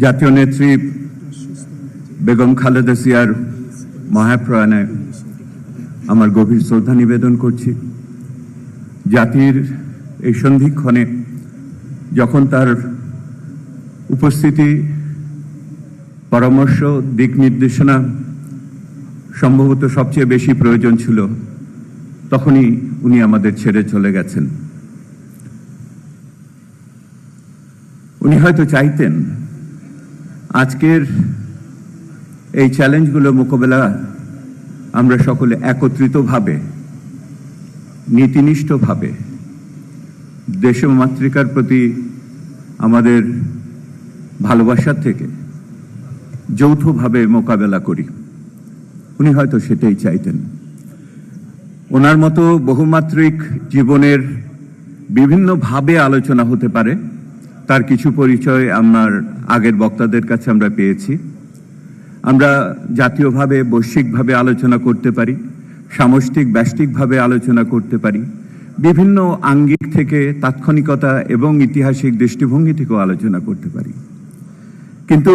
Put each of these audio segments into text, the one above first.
জাতীয় নেত্রী বেগম খালেদা জিয়ার মহাপ্রয়াণে আমার গভীর শ্রদ্ধা নিবেদন করছি। জাতির এই সন্ধিক্ষণে যখন তার উপস্থিতি, পরামর্শ, দিক নির্দেশনা সম্ভবত সবচেয়ে বেশি প্রয়োজন ছিল, তখনই উনি আমাদের ছেড়ে চলে গেছেন। উনি হয়তো চাইতেন আজকের এই চ্যালেঞ্জগুলো মোকাবেলা আমরা সকলে একত্রিতভাবে, নীতিনিষ্ঠভাবে দেশ ও মাতৃকার প্রতি আমাদের ভালোবাসার থেকে যৌথভাবে মোকাবেলা করি। উনি হয়তো সেটাই চাইতেন। ওনার মতো বহুমাত্রিক জীবনের বিভিন্নভাবে আলোচনা হতে পারে, তার কিছু পরিচয় আমার আগের বক্তাদের কাছে আমরা পেয়েছি। আমরা জাতীয়ভাবে, বৈশ্বিকভাবে আলোচনা করতে পারি, সামষ্টিক ব্যষ্টিকভাবে আলোচনা করতে পারি, বিভিন্ন আঙ্গিক থেকে, তাৎক্ষণিকতা এবং ঐতিহাসিক দৃষ্টিভঙ্গি থেকেও আলোচনা করতে পারি। কিন্তু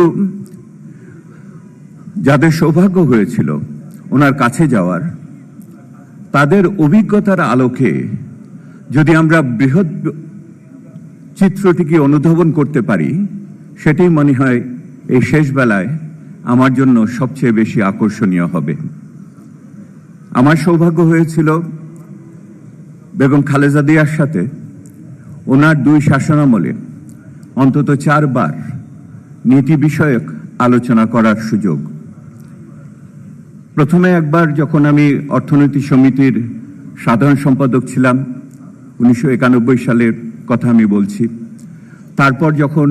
যাদের সৌভাগ্য হয়েছিল ওনার কাছে যাওয়ার, তাদের অভিজ্ঞতার আলোকে যদি আমরা বৃহৎ চিত্রটিকে অনুধাবন করতে পারি, সেটাই মনে হয় এই শেষ বেলায় আমার জন্য সবচেয়ে বেশি আকর্ষণীয় হবে। আমার সৌভাগ্য হয়েছিল বেগম খালেদা জিয়ার সাথে ওনার 2 শাসনামলে অন্তত 4 বার নীতি বিষয়ক আলোচনা করার সুযোগ। প্রথমে একবার যখন আমি অর্থনৈতিক সমিতির সাধারণ সম্পাদক ছিলাম, 1991 সালের কথা আমি বলছি। তারপর যখন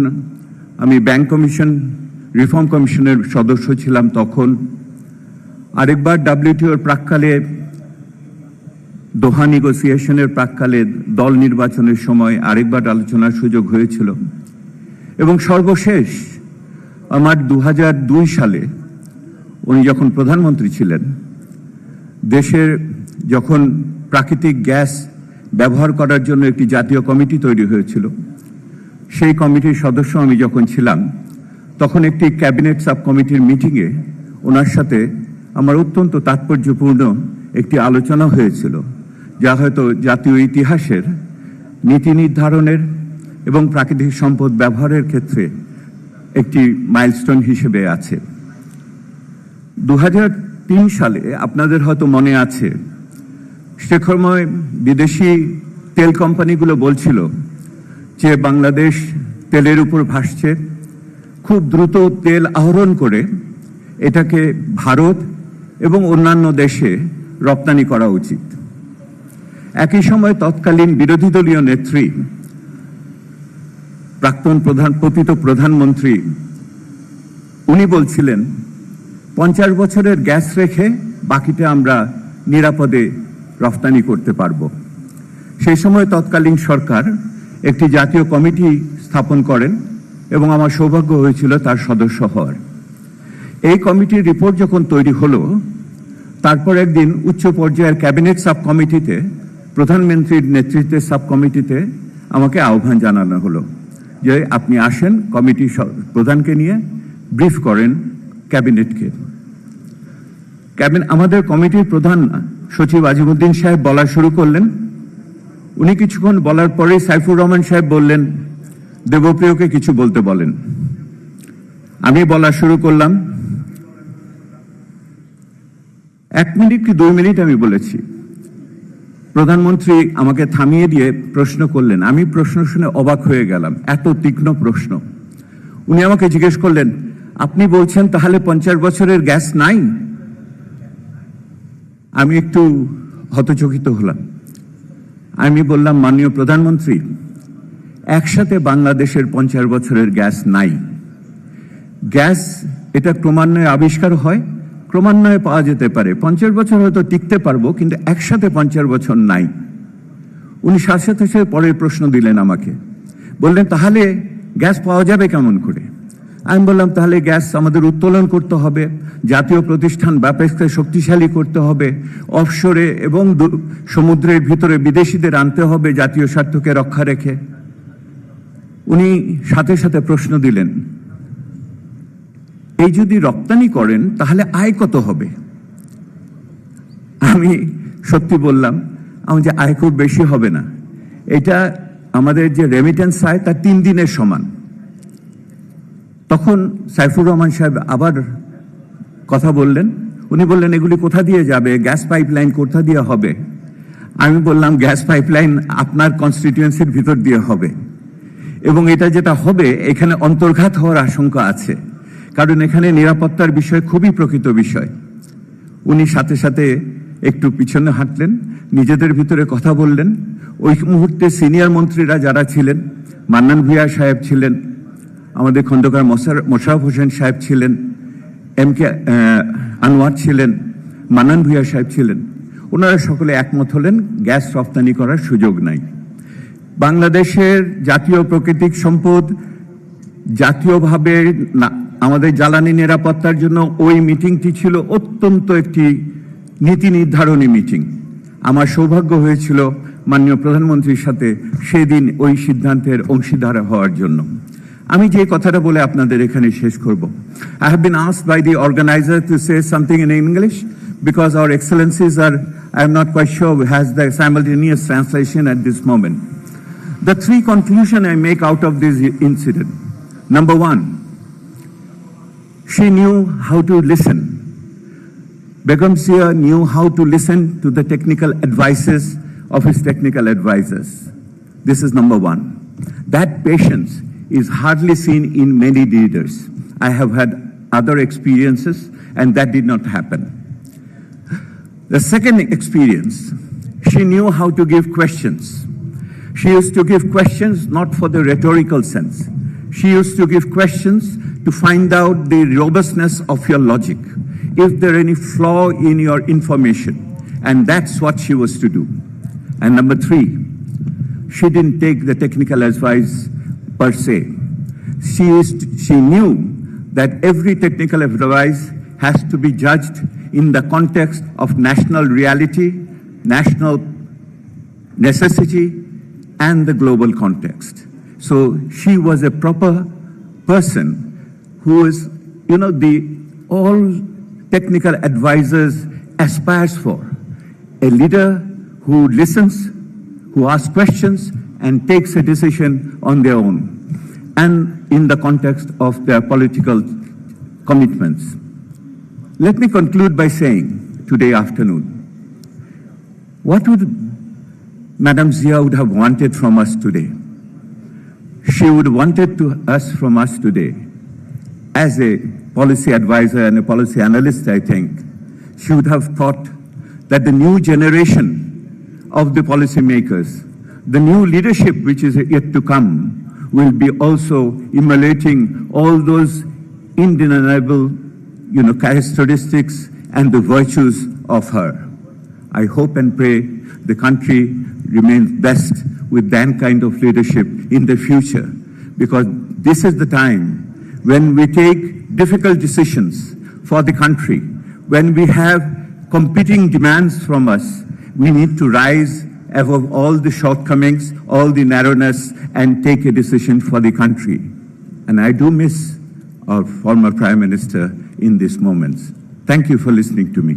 আমি ব্যাংক কমিশন, রিফর্ম কমিশনের সদস্য ছিলাম তখন, আরেকবার WTOর প্রাক্কালে, দোহা নেগোসিয়েশনের প্রাক্কালে দল নির্বাচনের সময় আরেকবার আলোচনার সুযোগ হয়েছিল। এবং সর্বশেষ আমার 2002 সালে উনি যখন প্রধানমন্ত্রী ছিলেন, দেশের যখন প্রাকৃতিক গ্যাস ব্যবহার করার জন্য একটি জাতীয় কমিটি তৈরি হয়েছিল, সেই কমিটির সদস্য আমি যখন ছিলাম, তখন একটি ক্যাবিনেট সাব কমিটির মিটিংয়ে ওনার সাথে আমার অত্যন্ত তাৎপর্যপূর্ণ একটি আলোচনা হয়েছিল, যা হয়তো জাতীয় ইতিহাসের নীতি নির্ধারণের এবং প্রাকৃতিক সম্পদ ব্যবহারের ক্ষেত্রে একটি মাইলস্টোন হিসেবে আছে। 2003 সালে আপনাদের হয়তো মনে আছে, সে সময় বিদেশি তেল কোম্পানিগুলো বলছিল যে বাংলাদেশ তেলের উপর ভাসছে, খুব দ্রুত তেল আহরণ করে এটাকে ভারত এবং অন্যান্য দেশে রপ্তানি করা উচিত। একই সময় তৎকালীন বিরোধী দলীয় নেত্রী, প্রাক্তন পতিত প্রধানমন্ত্রী, উনি বলছিলেন 50 বছরের গ্যাস রেখে বাকিটা আমরা নিরাপদে রপ্তানি করতে পারব। সেই সময় তৎকালীন সরকার একটি জাতীয় কমিটি স্থাপন করেন এবং আমার সৌভাগ্য হয়েছিল তার সদস্য হওয়ার। এই কমিটির রিপোর্ট যখন তৈরি হলো, তারপর একদিন উচ্চ পর্যায়ের ক্যাবিনেট সাব কমিটিতে, প্রধানমন্ত্রীর নেতৃত্বে সাব কমিটিতে আমাকে আহ্বান জানানো হলো যে আপনি আসেন, কমিটি প্রধানকে নিয়ে ব্রিফ করেন ক্যাবিনেটকে। আমাদের কমিটির প্রধান সচিব আজিমউদ্দিন সাহেব বলা শুরু করলেন। উনি কিছুক্ষণ বলার পরে সাইফুর রহমান সাহেব বললেন, দেবপ্রিয়কে কিছু বলতে বলেন। আমি বলা শুরু করলাম। 1 মিনিট কি 2 মিনিট আমি বলেছি। প্রধানমন্ত্রী আমাকে থামিয়ে দিয়ে প্রশ্ন করলেন। আমি প্রশ্ন শুনে অবাক হয়ে গেলাম, এত তীক্ষ্ণ প্রশ্ন। উনি আমাকে জিজ্ঞেস করলেন, আপনি বলছেন তাহলে 50 বছরের গ্যাস নাই? আমি একটু হতচকিত হলাম। আমি বললাম, মাননীয় প্রধানমন্ত্রী, একসাথে বাংলাদেশের 50 বছরের গ্যাস নাই। গ্যাস এটা ক্রমান্বয়ে আবিষ্কার হয়, ক্রমান্বয়ে পাওয়া যেতে পারে। 50 বছর হয়তো টিকতে পারবো, কিন্তু একসাথে 50 বছর নাই। উনি সাথে সাথে পরের প্রশ্ন দিলেন আমাকে, বললেন তাহলে গ্যাস পাওয়া যাবে কেমন করে? আমি বললাম, তাহলে গ্যাস আমাদের উত্তোলন করতে হবে, জাতীয় প্রতিষ্ঠান ব্যাপককে শক্তিশালী করতে হবে, অফশোরে এবং সমুদ্রের ভিতরে বিদেশিদের আনতে হবে জাতীয় স্বার্থকে রক্ষা রেখে। উনি সাথে সাথে প্রশ্ন দিলেন, এই যদি রপ্তানি করেন তাহলে আয় কত হবে? আমি সত্যি বললাম, আমার যে আয় খুব বেশি হবে না, এটা আমাদের যে রেমিটেন্স আয় তার 3 দিনের সমান। তখন সাইফুর রহমান সাহেব আবার কথা বললেন, উনি বললেন এগুলি কোথা দিয়ে যাবে, গ্যাস পাইপলাইন কোথা দিয়ে হবে? আমি বললাম গ্যাস পাইপলাইন আপনার কনস্টিটিউয়েন্সির ভিতর দিয়ে হবে, এবং এটা যেটা হবে এখানে অন্তর্ঘাত হওয়ার আশঙ্কা আছে, কারণ এখানে নিরাপত্তার বিষয় খুবই প্রকৃত বিষয়। উনি সাথে সাথে একটু পিছনে হাঁটলেন, নিজেদের ভিতরে কথা বললেন। ওই মুহূর্তে সিনিয়র মন্ত্রীরা যারা ছিলেন, মান্নান ভূঁইয়া সাহেব ছিলেন, আমাদের খন্দকার মোশাররফ হোসেন সাহেব ছিলেন, MK আনোয়ার ছিলেন, মান্নান ভূঁইয়া সাহেব ছিলেন, ওনারা সকলে একমত হলেন গ্যাস রপ্তানি করার সুযোগ নাই। বাংলাদেশের জাতীয় প্রাকৃতিক সম্পদ জাতীয়ভাবে আমাদের জ্বালানি নিরাপত্তার জন্য ওই মিটিংটি ছিল অত্যন্ত একটি নীতি নির্ধারণী মিটিং। আমার সৌভাগ্য হয়েছিল মাননীয় প্রধানমন্ত্রীর সাথে সেদিন ওই সিদ্ধান্তের অংশীদার হওয়ার জন্য। আমি যে কথাটা বলে আপনাদের এখানে শেষ করব, I have been asked by the organizer to say something in English because our excellencies are, I am not quite sure, has the simultaneous translation at this moment. The 3 conclusions I make out of this incident. Number 1, she knew how to listen. Begum Zia knew how to listen to the technical advices of his technical advisors. This is number 1. That patience is hardly seen in many leaders. I have had other experiences and that did not happen. The second experience, she knew how to give questions. She used to give questions not for the rhetorical sense. She used to give questions to find out the robustness of your logic, if there any flaw in your information, and that's what she was to do. And number 3, she didn't take the technical advice per se. She knew that every technical advice has to be judged in the context of national reality, national necessity, and the global context. So she was a proper person who is, all technical advisors aspires for. A leader who listens, who asks questions, and takes a decision on their own, and in the context of their political commitments. Let me conclude by saying, today afternoon, what would Madam Zia would have wanted from us today? She would wanted from us today, as a policy advisor and a policy analyst, I think, she would have thought that the new generation of the policymakers, the new leadership which is yet to come, will be also emulating all those undeniable, characteristics and the virtues of her. I hope and pray the country remains blessed with that kind of leadership in the future, because this is the time when we take difficult decisions for the country, when we have competing demands from us. We need to rise above all the shortcomings, all the narrowness, and take a decision for the country. And I do miss our former Prime Minister in these moments. Thank you for listening to me.